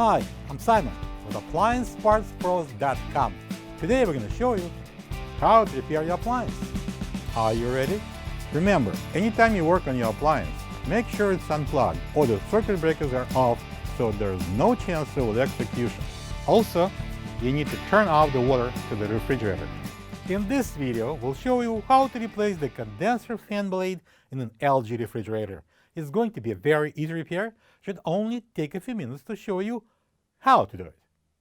Hi, I'm Simon with AppliancePartsPros.com. Today we're going to show you how to repair your appliance. Are you ready? Remember, anytime you work on your appliance, make sure it's unplugged or the circuit breakers are off so there's no chance of electrocution. Also, you need to turn off the water to the refrigerator. In this video, we'll show you how to replace the condenser fan blade in an LG refrigerator. It's going to be a very easy repair. Should only take a few minutes to show you how to do it.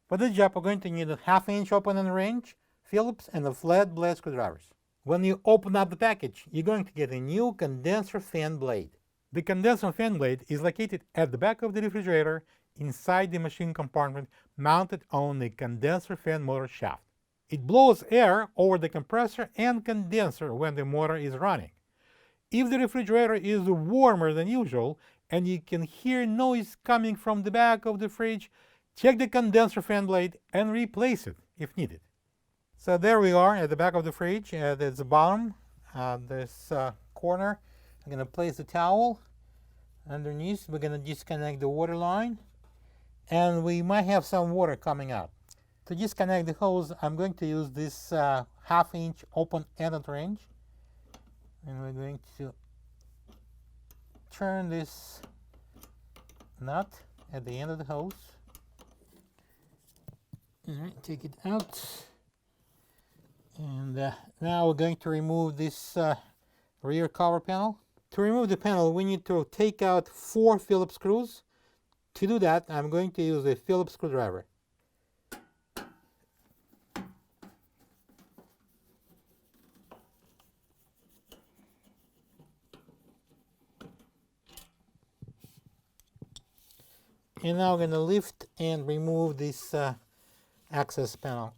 For this job, we're going to need a 1/2 inch open and range, Phillips, and a flat blade screwdrivers. When you open up the package, you're going to get a new condenser fan blade. The condenser fan blade is located at the back of the refrigerator inside the machine compartment mounted on the condenser fan motor shaft. It blows air over the compressor and condenser when the motor is running. If the refrigerator is warmer than usual and you can hear noise coming from the back of the fridge, check the condenser fan blade and replace it if needed. So there we are at the back of the fridge. At the bottom, this corner, I'm going to place the towel underneath. We're going to disconnect the water line, and we might have some water coming out. To disconnect the hose, I'm going to use this 1/2 inch open-ended wrench, and we're going to turn this nut at the end of the hose. All right, take it out. And now we're going to remove this rear cover panel. To remove the panel, we need to take out 4 Phillips screws. To do that, I'm going to use a Phillips screwdriver. And now we're going to lift and remove this access panel.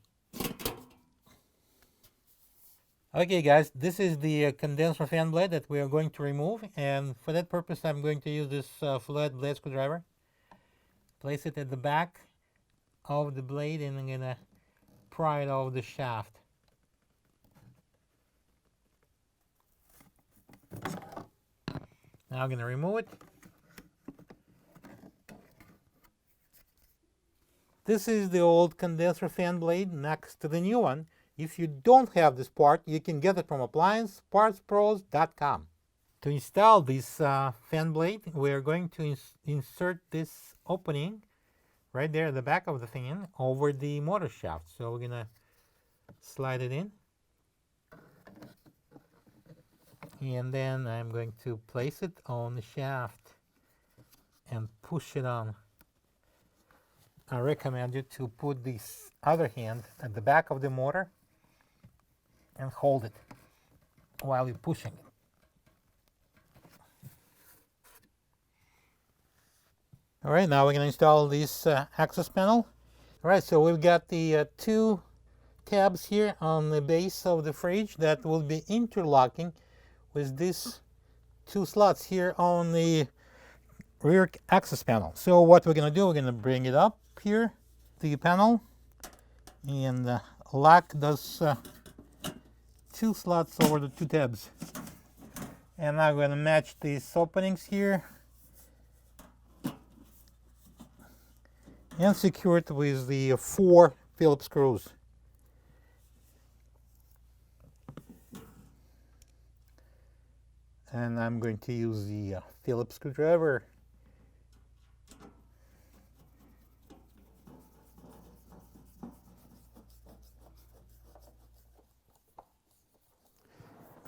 Okay guys, this is the condenser fan blade that we are going to remove, and for that purpose I'm going to use this flat blade screwdriver. Place it at the back of the blade and I'm going to pry it off the shaft. Now I'm going to remove it. This is the old condenser fan blade next to the new one. If you don't have this part, you can get it from AppliancePartsPros.com. To install this fan blade, we're going to insert this opening right there at the back of the fan over the motor shaft. So we're going to slide it in. And then I'm going to place it on the shaft and push it on. I recommend you to put this other hand at the back of the motor and hold it while you're pushing it. All right, now we're going to install this access panel. All right, so we've got the 2 tabs here on the base of the fridge that will be interlocking with these 2 slots here on the rear access panel. So what we're going to do, we're going to bring it up here, the panel, and lock those 2 slots over the 2 tabs. And now I'm going to match these openings here and secure it with the 4 Phillips screws. And I'm going to use the Phillips screwdriver.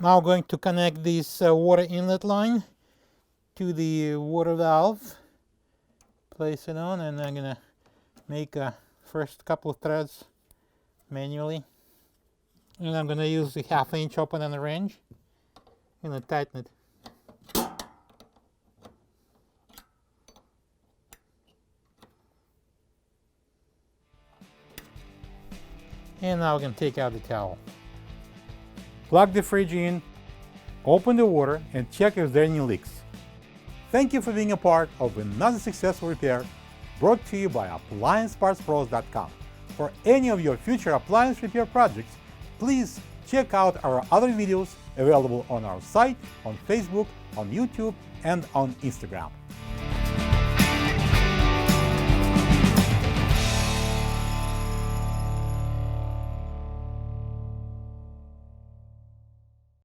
Now I'm going to connect this water inlet line to the water valve. Place it on, and I'm going to make a first couple of threads manually. And I'm going to use the 1/2 inch open and range and tighten it. And now I'm going to take out the towel. Plug the fridge in, open the water, and check if there are any leaks. Thank you for being a part of another successful repair brought to you by AppliancePartsPros.com. For any of your future appliance repair projects, please check out our other videos available on our site, on Facebook, on YouTube, and on Instagram.